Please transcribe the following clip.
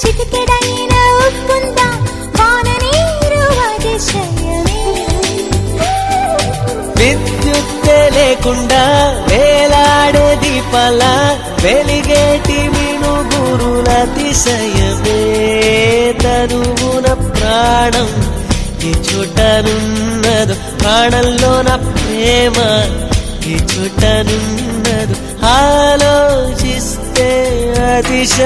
చిటికెడైన ఉప్పుందా వాన నీరు అతిశయమే. విద్యుత్తే లేకుండా వేలాడే దీపాల వెలిగేటి మినుగురుల అతిశయమే. తనువున ప్రాణం ఈ చోటనున్నదు, ప్రాణంలో నా ప్రేమ ఈ చోటనున్నదు. ఆలోచిస్తే అతిశ